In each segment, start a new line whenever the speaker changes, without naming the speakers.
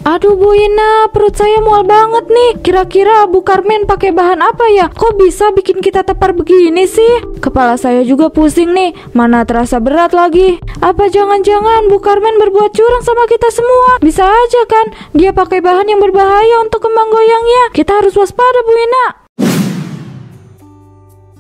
Aduh Bu Ina, perut saya mual banget nih. Kira-kira Bu Karmen pakai bahan apa ya? Kok bisa bikin kita tepar begini sih? Kepala saya juga pusing nih, mana terasa berat lagi. Apa jangan-jangan Bu Karmen berbuat curang sama kita semua? Bisa aja kan, dia pakai bahan yang berbahaya untuk kembang goyangnya. Kita harus waspada Bu Ina.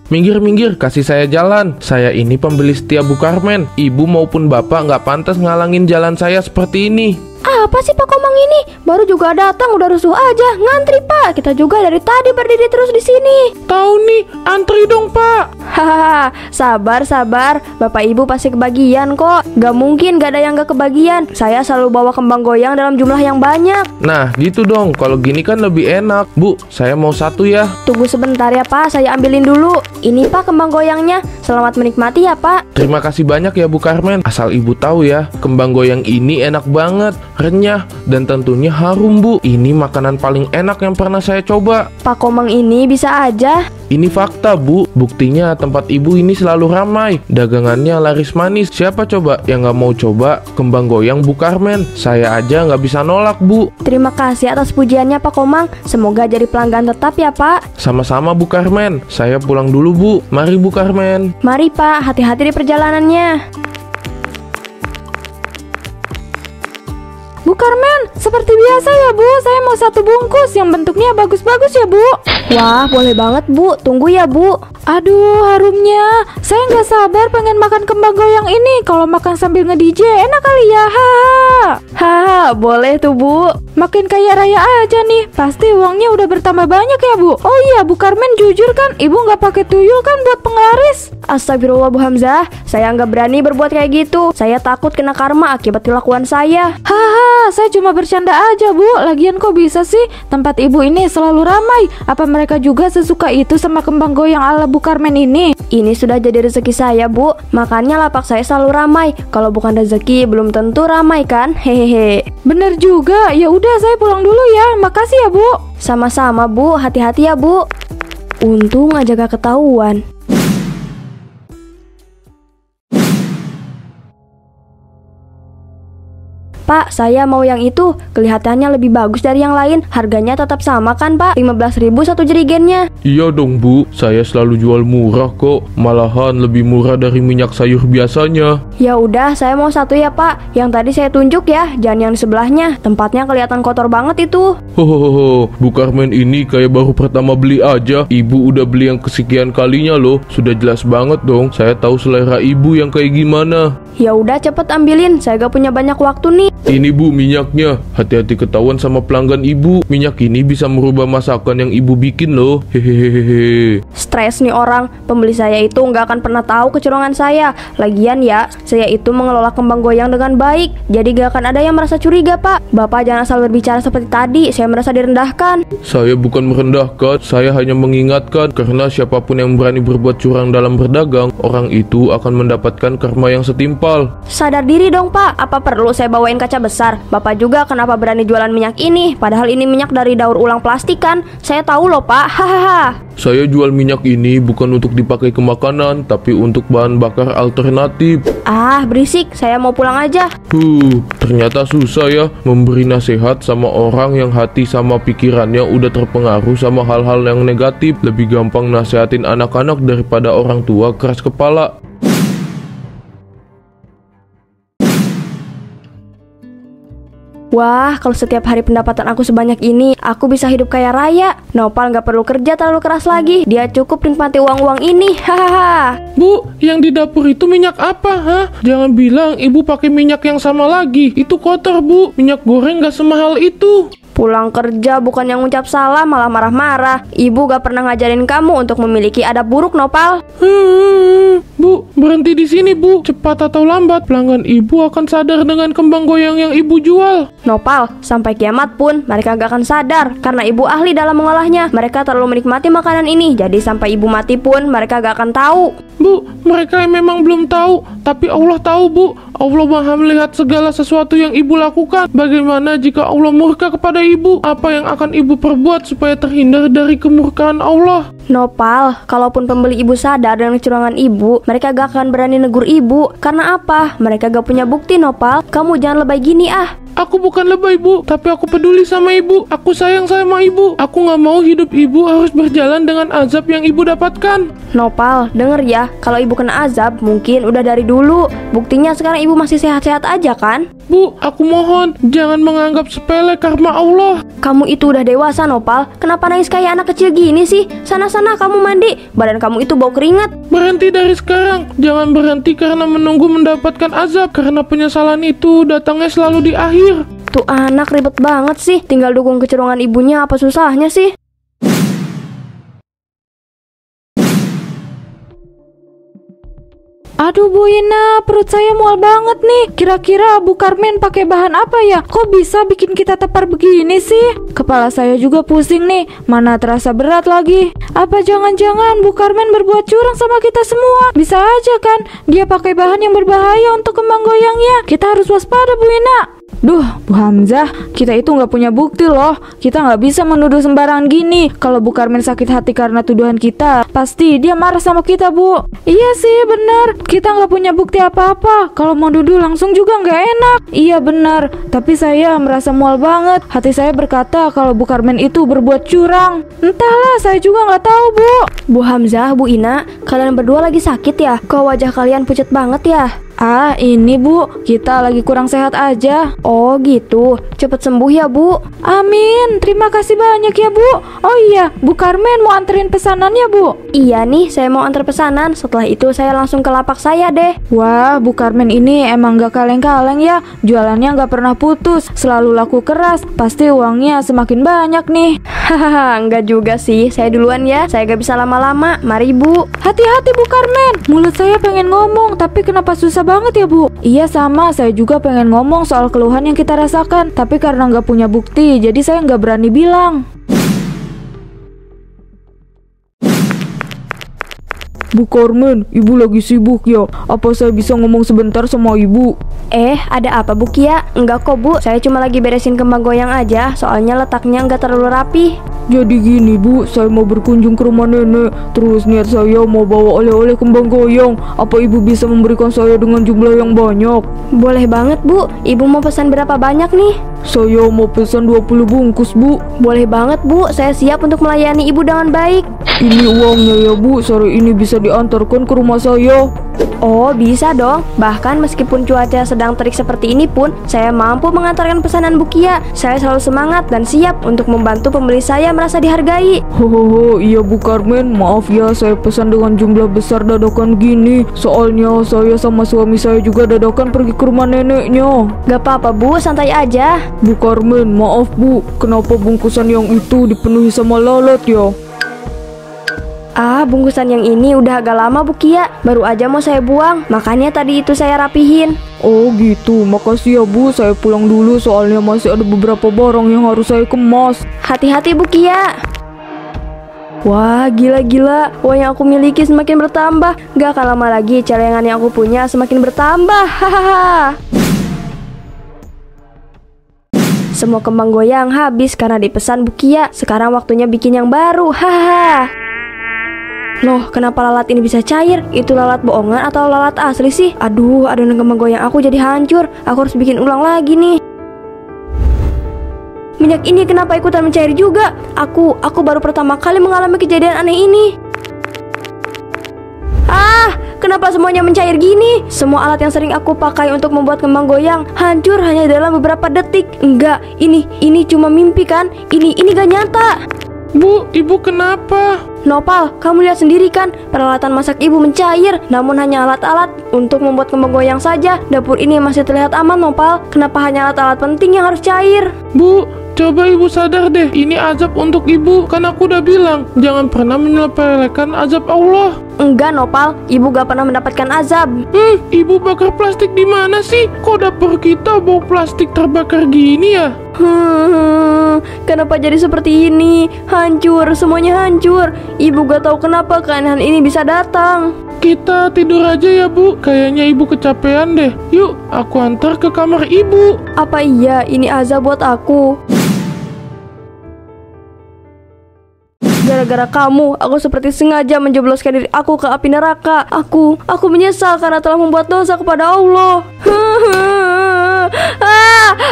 Minggir, kasih saya jalan. Saya ini pembeli setia Bu Karmen. Ibu maupun bapak nggak pantas ngalangin jalan saya seperti ini.
Apa sih Pak Komang ini? Baru juga datang udah rusuh aja. Ngantri Pak, kita juga dari tadi berdiri terus di sini.
Tahu nih, antri dong Pak.
Hahaha, sabar. Bapak Ibu pasti kebagian kok. Gak mungkin gak ada yang gak kebagian. Saya selalu bawa kembang goyang dalam jumlah yang banyak.
Nah, gitu dong. Kalau gini kan lebih enak. Bu, saya mau satu ya.
Tunggu sebentar ya Pak, saya ambilin dulu. Ini Pak kembang goyangnya. Selamat menikmati ya Pak.
Terima kasih banyak ya Bu Karmen. Asal Ibu tahu ya, kembang goyang ini enak banget, renyah, dan tentunya harum Bu. Ini makanan paling enak yang pernah saya coba.
Pak Komang ini bisa aja.
Ini fakta Bu, buktinya tempat Ibu ini selalu ramai, dagangannya laris manis. Siapa coba yang nggak mau coba kembang goyang Bu Karmen? Saya aja nggak bisa nolak Bu.
Terima kasih atas pujiannya Pak Komang. Semoga jadi pelanggan tetap ya Pak.
Sama-sama Bu Karmen, saya pulang dulu Bu. Mari Bu Karmen.
Mari Pak, hati-hati di perjalanannya.
Bu Karmen, seperti biasa ya Bu, saya mau satu bungkus yang bentuknya bagus-bagus ya Bu.
Wah, boleh banget Bu, tunggu ya Bu.
Aduh, harumnya. Saya nggak sabar pengen makan kembang goyang ini. Kalau makan sambil nge-DJ enak kali ya.
Haha, boleh tuh Bu.
Makin kaya raya aja nih. Pasti uangnya udah bertambah banyak ya Bu. Oh iya, Bu Karmen jujur kan, Ibu nggak pakai tuyul kan buat penglaris?
Astagfirullah Bu Hamzah, saya nggak berani berbuat kayak gitu. Saya takut kena karma akibat kelakuan saya.
Haha, saya cuma bercanda aja Bu. Lagian kok bisa sih tempat Ibu ini selalu ramai? Apa mereka juga sesuka itu sama kembang goyang ala Bu Karmen ini?
Ini sudah jadi rezeki saya Bu, makanya lapak saya selalu ramai. Kalau bukan rezeki belum tentu ramai kan, hehehe.
Bener juga, ya udah saya pulang dulu ya. Makasih ya Bu.
Sama-sama Bu, hati-hati ya Bu. Untung aja gak ketahuan. Pak, saya mau yang itu. Kelihatannya lebih bagus dari yang lain. Harganya tetap sama kan Pak? 15.000 satu jerigennya.
Iya dong Bu, saya selalu jual murah kok. Malahan lebih murah dari minyak sayur biasanya.
Ya udah, saya mau satu ya Pak. Yang tadi saya tunjuk ya, jangan yang di sebelahnya. Tempatnya kelihatan kotor banget itu.
Hohoho, Bu Karmen ini kayak baru pertama beli aja. Ibu udah beli yang kesekian kalinya loh. Sudah jelas banget dong, saya tahu selera Ibu yang kayak gimana.
Ya udah cepet ambilin, saya gak punya banyak waktu nih.
Ini Bu minyaknya. Hati-hati ketahuan sama pelanggan Ibu. Minyak ini bisa merubah masakan yang Ibu bikin loh. Hehehehe.
Stres nih orang. Pembeli saya itu nggak akan pernah tahu kecurangan saya. Lagian ya, saya itu mengelola kembang goyang dengan baik. Jadi gak akan ada yang merasa curiga Pak. Bapak jangan asal berbicara seperti tadi. Saya merasa direndahkan.
Saya bukan merendahkan, saya hanya mengingatkan. Karena siapapun yang berani berbuat curang dalam berdagang, orang itu akan mendapatkan karma yang setimpal.
Sadar diri dong Pak. Apa perlu saya bawain kaca besar? Bapak juga kenapa berani jualan minyak ini? Padahal ini minyak dari daur ulang plastik kan? Saya tahu loh Pak. Hahaha.
Saya jual minyak ini bukan untuk dipakai ke makanan, tapi untuk bahan bakar alternatif.
Ah, berisik. Saya mau pulang aja.
Ternyata susah ya memberi nasihat sama orang yang hati sama pikirannya udah terpengaruh sama hal-hal yang negatif. Lebih gampang nasihatin anak-anak daripada orang tua keras kepala.
Wah, kalau setiap hari pendapatan aku sebanyak ini, aku bisa hidup kaya raya. Nopal nggak perlu kerja terlalu keras lagi. Dia cukup nikmati uang-uang ini. Hahaha.
Bu, yang di dapur itu minyak apa, hah? Jangan bilang Ibu pakai minyak yang sama lagi. Itu kotor, Bu. Minyak goreng nggak semahal itu.
Pulang kerja bukan yang ngucap salah malah marah-marah. Ibu gak pernah ngajarin kamu untuk memiliki adab buruk, Nopal.
Bu, berhenti di sini, Bu. Cepat atau lambat pelanggan Ibu akan sadar dengan kembang goyang yang Ibu jual.
Nopal, sampai kiamat pun mereka gak akan sadar karena Ibu ahli dalam mengolahnya. Mereka terlalu menikmati makanan ini, jadi sampai Ibu mati pun mereka gak akan tahu.
Bu, mereka memang belum tahu, tapi Allah tahu, Bu. Allah Maha melihat segala sesuatu yang Ibu lakukan. Bagaimana jika Allah murka kepada Ibu? Apa yang akan Ibu perbuat supaya terhindar dari kemurkaan Allah?
Nopal, kalaupun pembeli Ibu sadar dengan kecurangan Ibu, mereka gak akan berani negur Ibu. Karena apa? Mereka gak punya bukti, Nopal. Kamu jangan lebay gini ah.
Aku bukan lebay, Bu. Tapi aku peduli sama ibu. Aku sayang sama ibu. Aku gak mau hidup ibu harus berjalan dengan azab yang ibu dapatkan.
Nopal, denger ya, kalau ibu kena azab mungkin udah dari dulu. Buktinya sekarang ibu masih sehat-sehat aja kan?
Bu, aku mohon jangan menganggap sepele karma Allah.
Kamu itu udah dewasa, Nopal. Kenapa nangis kayak anak kecil gini sih? Sana-sana kamu mandi. Badan kamu itu bau keringat.
Berhenti dari sekarang. Jangan berhenti karena menunggu mendapatkan azab. Karena penyesalan itu datangnya selalu di akhir.
Tuh anak ribet banget sih. Tinggal dukung kecerungan ibunya, apa susahnya sih?
Aduh Bu Ina, perut saya mual banget nih. Kira-kira Bu Karmen pakai bahan apa ya? Kok bisa bikin kita tepar begini sih? Kepala saya juga pusing nih. Mana terasa berat lagi. Apa jangan-jangan Bu Karmen berbuat curang sama kita semua? Bisa aja kan? Dia pakai bahan yang berbahaya untuk kembang goyangnya. Kita harus waspada Bu Ina. Duh, Bu Hamzah, kita itu nggak punya bukti loh. Kita nggak bisa menuduh sembarangan gini. Kalau Bu Karmen sakit hati karena tuduhan kita, pasti dia marah sama kita, Bu. Iya sih, benar. Kita nggak punya bukti apa-apa. Kalau mau nuduh langsung juga nggak enak. Iya benar. Tapi saya merasa mual banget. Hati saya berkata kalau Bu Karmen itu berbuat curang. Entahlah, saya juga nggak tahu, Bu.
Bu Hamzah, Bu Ina, kalian berdua lagi sakit ya? Kok wajah kalian pucat banget ya?
Ah, ini Bu, kita lagi kurang sehat aja.
Oh gitu, cepet sembuh ya Bu.
Amin, terima kasih banyak ya Bu. Oh iya, Bu Karmen mau anterin pesanannya Bu?
Iya nih, saya mau antar pesanan. Setelah itu saya langsung ke lapak saya deh.
Wah, Bu Karmen ini emang gak kaleng-kaleng ya. Jualannya gak pernah putus, selalu laku keras. Pasti uangnya semakin banyak nih.
Hahaha, enggak juga sih. Saya duluan ya, saya gak bisa lama-lama. Mari Bu.
Hati-hati Bu Karmen. Mulut saya pengen ngomong, tapi kenapa susah banget ya Bu? Iya sama, saya juga pengen ngomong soal keluhan yang kita rasakan. Tapi karena gak punya bukti, jadi saya gak berani bilang. Bu Karmen, ibu lagi sibuk ya? Apa saya bisa ngomong sebentar sama ibu?
Ada apa Bu Kia? Enggak kok Bu, saya cuma lagi beresin kembang goyang aja. Soalnya letaknya enggak terlalu rapi.
Jadi gini Bu, saya mau berkunjung ke rumah nenek. Terus niat saya mau bawa oleh-oleh kembang goyang. Apa ibu bisa memberikan saya dengan jumlah yang banyak?
Boleh banget Bu. Ibu mau pesan berapa banyak nih?
Saya mau pesan 20 bungkus Bu.
Boleh banget Bu, saya siap untuk melayani ibu dengan baik.
Ini uangnya ya Bu, sore ini bisa diantarkan ke rumah saya.
Oh bisa dong. Bahkan meskipun cuaca sedang terik seperti ini pun, saya mampu mengantarkan pesanan Bu Kia. Saya selalu semangat dan siap untuk membantu pembeli saya merasa dihargai.
Hohoho, iya Bu Karmen, maaf ya saya pesan dengan jumlah besar dadakan gini. Soalnya saya sama suami saya juga dadakan pergi ke rumah neneknya.
Gak apa-apa Bu, santai aja.
Bu Karmen, maaf Bu, kenapa bungkusan yang itu dipenuhi sama lalat ya?
Bungkusan yang ini udah agak lama Bu Kia. Baru aja mau saya buang, makanya tadi itu saya rapihin.
Oh gitu, makasih ya Bu, saya pulang dulu soalnya masih ada beberapa barang yang harus saya kemas.
Hati-hati Bu Kia. Wah, gila-gila, uang yang aku miliki semakin bertambah. Gak akan lama lagi celengan yang aku punya semakin bertambah. Hahaha. Semua kembang goyang habis karena dipesan Bu Kia. Sekarang waktunya bikin yang baru. Hahaha. Loh, kenapa lalat ini bisa cair? Itu lalat bohongan atau lalat asli sih? Aduh, adonan kembang goyang aku jadi hancur. Aku harus bikin ulang lagi nih. Minyak ini kenapa ikutan mencair juga? Aku baru pertama kali mengalami kejadian aneh ini. Kenapa semuanya mencair gini? Semua alat yang sering aku pakai untuk membuat kembang goyang hancur hanya dalam beberapa detik. Enggak, ini cuma mimpi kan? Ini gak nyata.
Bu, ibu kenapa?
Nopal, kamu lihat sendiri kan, peralatan masak ibu mencair. Namun hanya alat-alat untuk membuat kembang goyang saja. Dapur ini masih terlihat aman, Nopal. Kenapa hanya alat-alat penting yang harus cair?
Bu, coba ibu sadar deh, ini azab untuk ibu. Kan aku udah bilang, jangan pernah menyepelekan azab Allah.
Enggak, Nopal, ibu gak pernah mendapatkan azab.
Ibu bakar plastik di mana sih? Kok dapur kita bau plastik terbakar gini ya?
Kenapa jadi seperti ini? Hancur, semuanya hancur. Ibu gak tahu kenapa keanehan ini bisa datang.
Kita tidur aja ya Bu, kayaknya ibu kecapean deh. Yuk, aku antar ke kamar ibu.
Apa iya ini azab buat aku? Gara-gara kamu, aku seperti sengaja menjebloskan diri aku ke api neraka. Aku menyesal karena telah membuat dosa kepada Allah.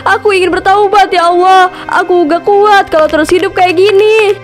Aku ingin bertaubat ya Allah. Aku gak kuat kalau terus hidup kayak gini.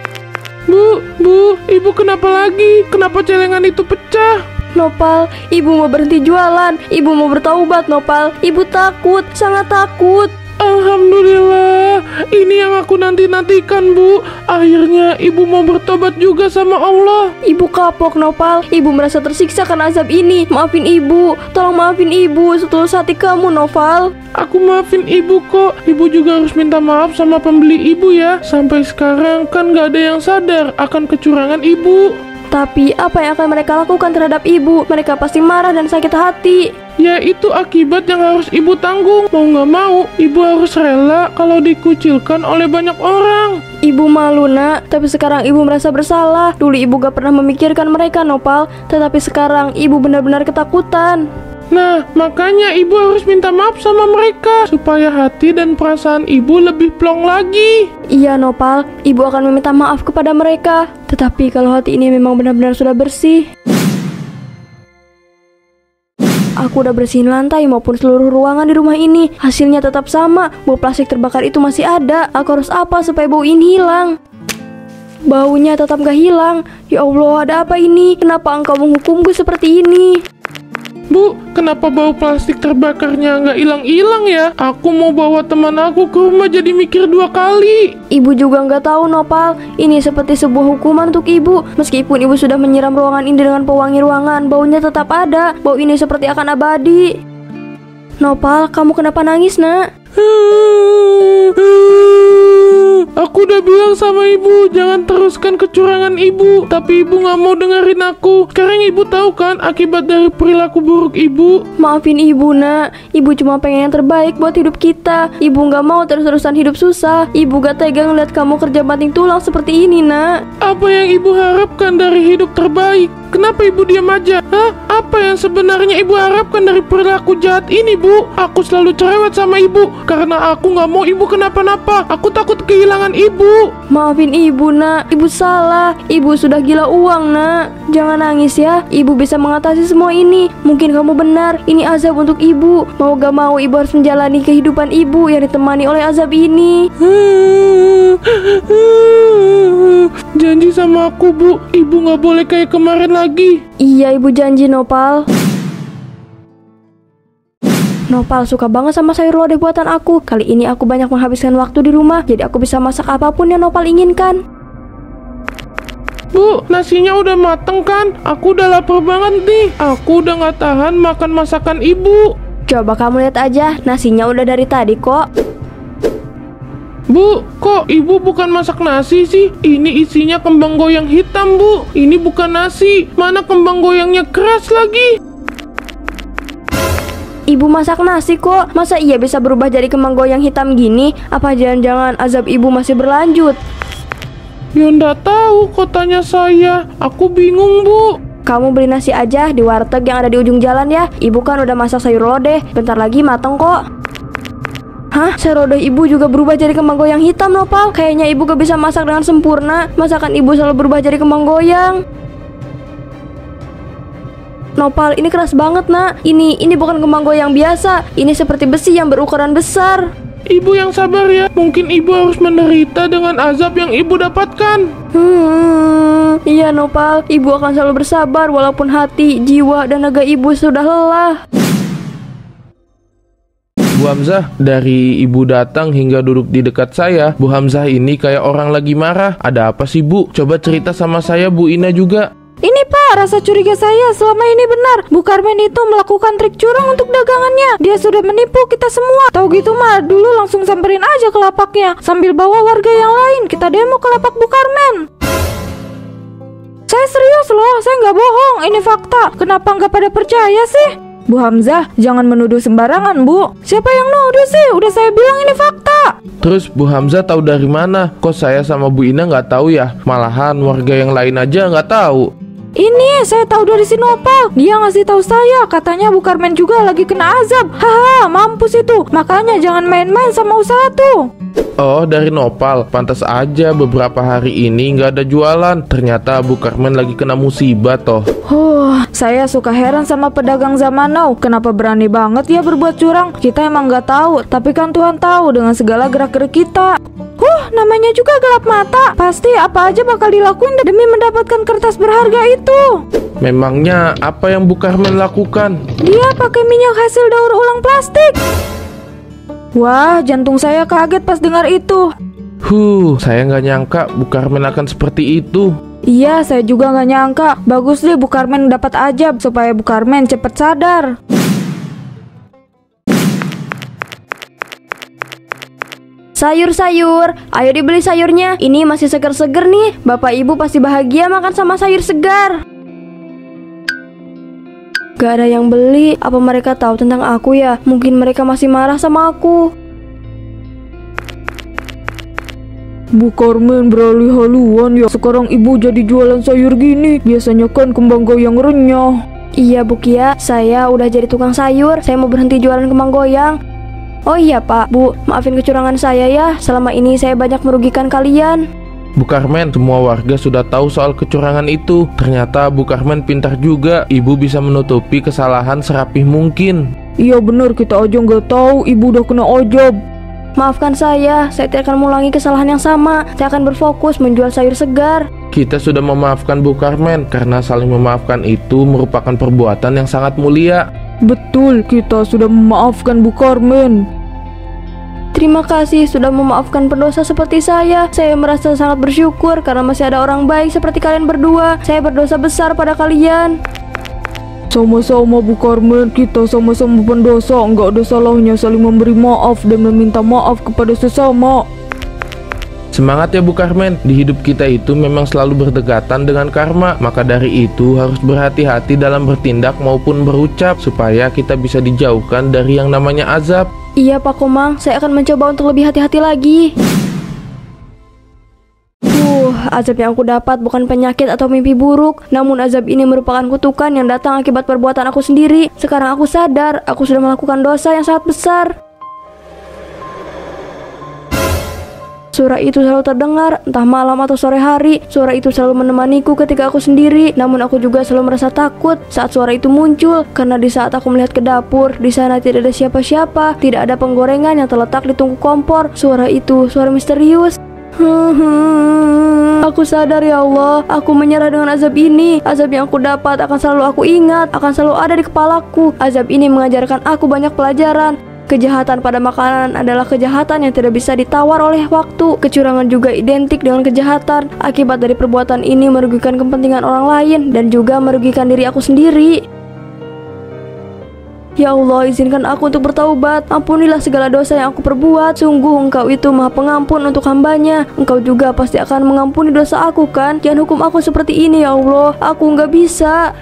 Bu, ibu kenapa lagi? Kenapa celengan itu pecah?
Nopal, ibu mau berhenti jualan. Ibu mau bertaubat, Nopal. Ibu takut, sangat takut.
Alhamdulillah, ini yang aku nanti-nantikan, Bu. Akhirnya ibu mau bertobat juga sama Allah.
Ibu kapok, Nopal. Ibu merasa tersiksa karena azab ini. Maafin ibu. Tolong maafin ibu setulus hati kamu, Nopal.
Aku maafin ibu kok. Ibu juga harus minta maaf sama pembeli ibu ya. Sampai sekarang kan gak ada yang sadar akan kecurangan ibu.
Tapi apa yang akan mereka lakukan terhadap ibu? Mereka pasti marah dan sakit hati.
Ya itu akibat yang harus ibu tanggung. Mau gak mau, ibu harus rela kalau dikucilkan oleh banyak orang.
Ibu malu, Nak. Tapi sekarang ibu merasa bersalah. Dulu ibu gak pernah memikirkan mereka, Nopal. Tetapi sekarang ibu benar-benar ketakutan.
Nah, makanya ibu harus minta maaf sama mereka supaya hati dan perasaan ibu lebih plong lagi.
Iya, Nopal. Ibu akan meminta maaf kepada mereka. Tetapi kalau hati ini memang benar-benar sudah bersih. Aku udah bersihin lantai maupun seluruh ruangan di rumah ini. Hasilnya tetap sama. Bau plastik terbakar itu masih ada. Aku harus apa supaya bau ini hilang? Baunya tetap gak hilang. Ya Allah, ada apa ini? Kenapa engkau menghukumku seperti ini?
Bu, kenapa bau plastik terbakarnya nggak hilang-hilang ya? Aku mau bawa teman aku ke rumah jadi mikir 2 kali.
Ibu juga nggak tahu, Nopal. Ini seperti sebuah hukuman untuk ibu. Meskipun ibu sudah menyiram ruangan ini dengan pewangi ruangan, baunya tetap ada. Bau ini seperti akan abadi. Nopal, kamu kenapa nangis, Nak?
Aku udah bilang sama ibu jangan teruskan kecurangan ibu, tapi ibu gak mau dengerin aku. Sekarang ibu tahu kan akibat dari perilaku buruk ibu.
Maafin ibu, Nak. Ibu cuma pengen yang terbaik buat hidup kita. Ibu gak mau terus-terusan hidup susah. Ibu gak tega ngeliat kamu kerja banting tulang seperti ini, Nak.
Apa yang ibu harapkan dari hidup terbaik? Kenapa ibu diam aja? Hah? Apa yang sebenarnya ibu harapkan dari perilaku jahat ini, Bu? Aku selalu cerewet sama ibu karena aku gak mau ibu kenapa-napa. Aku takut kehilangan ibu.
Maafin ibu, Nak. Ibu salah. Ibu sudah gila uang, Nak. Jangan nangis ya. Ibu bisa mengatasi semua ini. Mungkin kamu benar. Ini azab untuk ibu. Mau gak mau ibu harus menjalani kehidupan ibu yang ditemani oleh azab ini.
Janji sama aku, Bu. Ibu gak boleh kayak kemarin lagi.
Iya, ibu janji, Nopal. Nopal suka banget sama sayur lodeh buatan aku. Kali ini aku banyak menghabiskan waktu di rumah, jadi aku bisa masak apapun yang Nopal inginkan.
Bu, nasinya udah mateng kan? Aku udah lapar banget nih. Aku udah gak tahan makan masakan ibu.
Coba kamu lihat aja, nasinya udah dari tadi kok.
Bu, kok ibu bukan masak nasi sih? Ini isinya kembang goyang hitam, Bu. Ini bukan nasi. Mana kembang goyangnya keras lagi?
Ibu masak nasi kok. Masa iya bisa berubah jadi kembang goyang hitam gini? Apa jangan-jangan azab ibu masih berlanjut?
Ya nggak tahu, kotanya saya. Aku bingung, Bu.
Kamu beli nasi aja di warteg yang ada di ujung jalan ya. Ibu kan udah masak sayur lodeh. Bentar lagi mateng kok. Hah? Sayur lodeh ibu juga berubah jadi kembang goyang hitam, Nopal. Kayaknya ibu gak bisa masak dengan sempurna. Masakan ibu selalu berubah jadi kembang goyang. Nopal, ini keras banget, Nak. Ini bukan kembang goyang biasa. Ini seperti besi yang berukuran besar.
Ibu yang sabar ya. Mungkin ibu harus menderita dengan azab yang ibu dapatkan.
Iya, Nopal. Ibu akan selalu bersabar walaupun hati, jiwa, dan naga ibu sudah lelah.
Bu Hamzah, dari ibu datang hingga duduk di dekat saya, Bu Hamzah ini kayak orang lagi marah. Ada apa sih, Bu? Coba cerita sama saya, Bu Ina juga.
Ini Pak, rasa curiga saya selama ini benar. Bu Karmen itu melakukan trik curang untuk dagangannya. Dia sudah menipu kita semua. Tahu gitu mah, dulu langsung samperin aja ke lapaknya, sambil bawa warga yang lain. Kita demo ke lapak Bu Karmen. Saya serius loh, saya nggak bohong. Ini fakta. Kenapa nggak pada percaya sih? Bu Hamzah, jangan menuduh sembarangan, Bu. Siapa yang nuduh sih? Udah saya bilang ini fakta.
Terus Bu Hamzah tahu dari mana? Kok saya sama Bu Ina nggak tahu ya? Malahan warga yang lain aja nggak tahu.
Ini saya tahu dari si Nopal. Dia ngasih tahu saya, katanya Bu Karmen juga lagi kena azab. Haha, mampus itu. Makanya jangan main-main sama usaha tuh.
Oh, dari Nopal. Pantas aja beberapa hari ini nggak ada jualan. Ternyata Bu Karmen lagi kena musibah toh.
Saya suka heran sama pedagang zaman now. Kenapa berani banget ya berbuat curang? Kita emang nggak tahu, tapi kan Tuhan tahu dengan segala gerak-gerik kita. Namanya juga gelap mata. Pasti apa aja bakal dilakuin demi mendapatkan kertas berharga itu.
Memangnya apa yang Bu Carmen lakukan?
Dia pakai minyak hasil daur ulang plastik. Wah, jantung saya kaget pas dengar itu.
Saya nggak nyangka Bu Carmen akan seperti itu.
Iya, saya juga nggak nyangka. Bagus deh Bu Carmen dapat ajab supaya Bu Carmen cepet sadar.
Sayur-sayur, ayo dibeli sayurnya. Ini masih seger-seger nih. Bapak ibu pasti bahagia makan sama sayur segar. Gak ada yang beli. Apa mereka tahu tentang aku ya? Mungkin mereka masih marah sama aku.
Bu Carmen beralih haluan ya. Sekarang ibu jadi jualan sayur gini. Biasanya kan kembang goyang renyah.
Iya Bu Kia, saya udah jadi tukang sayur. Saya mau berhenti jualan kembang goyang. Oh iya Pak, Bu, maafin kecurangan saya ya. Selama ini saya banyak merugikan kalian.
Bu Carmen, semua warga sudah tahu soal kecurangan itu. Ternyata Bu Carmen pintar juga. Ibu bisa menutupi kesalahan serapih mungkin.
Iya bener, kita aja nggak tahu ibu udah kena ojab.
Maafkan saya tidak akan mengulangi kesalahan yang sama. Saya akan berfokus menjual sayur segar.
Kita sudah memaafkan Bu Carmen karena saling memaafkan itu merupakan perbuatan yang sangat mulia.
Betul, kita sudah memaafkan Bu Carmen.
Terima kasih sudah memaafkan pendosa seperti saya. Saya merasa sangat bersyukur karena masih ada orang baik seperti kalian berdua. Saya berdosa besar pada kalian.
Sama-sama Bu Carmen, kita sama-sama pendosa. Nggak ada salahnya saling memberi maaf dan meminta maaf kepada sesama.
Semangat ya Bu Carmen, di hidup kita itu memang selalu berdekatan dengan karma. Maka dari itu harus berhati-hati dalam bertindak maupun berucap supaya kita bisa dijauhkan dari yang namanya azab.
Iya Pak Komang, saya akan mencoba untuk lebih hati-hati lagi. Azab yang aku dapat bukan penyakit atau mimpi buruk, namun azab ini merupakan kutukan yang datang akibat perbuatan aku sendiri. Sekarang aku sadar, aku sudah melakukan dosa yang sangat besar. Suara itu selalu terdengar, entah malam atau sore hari. Suara itu selalu menemaniku ketika aku sendiri. Namun aku juga selalu merasa takut saat suara itu muncul. Karena di saat aku melihat ke dapur, di sana tidak ada siapa-siapa. Tidak ada penggorengan yang terletak di tungku kompor. Suara itu, suara misterius. Aku sadar ya Allah, aku menyerah dengan azab ini. Azab yang aku dapat akan selalu aku ingat, akan selalu ada di kepalaku. Azab ini mengajarkan aku banyak pelajaran. Kejahatan pada makanan adalah kejahatan yang tidak bisa ditawar oleh waktu. Kecurangan juga identik dengan kejahatan. Akibat dari perbuatan ini merugikan kepentingan orang lain dan juga merugikan diri aku sendiri. Ya Allah, izinkan aku untuk bertaubat. Ampunilah segala dosa yang aku perbuat. Sungguh Engkau itu Maha Pengampun untuk hambanya. Engkau juga pasti akan mengampuni dosa aku kan? Jangan hukum aku seperti ini ya Allah. Aku nggak bisa.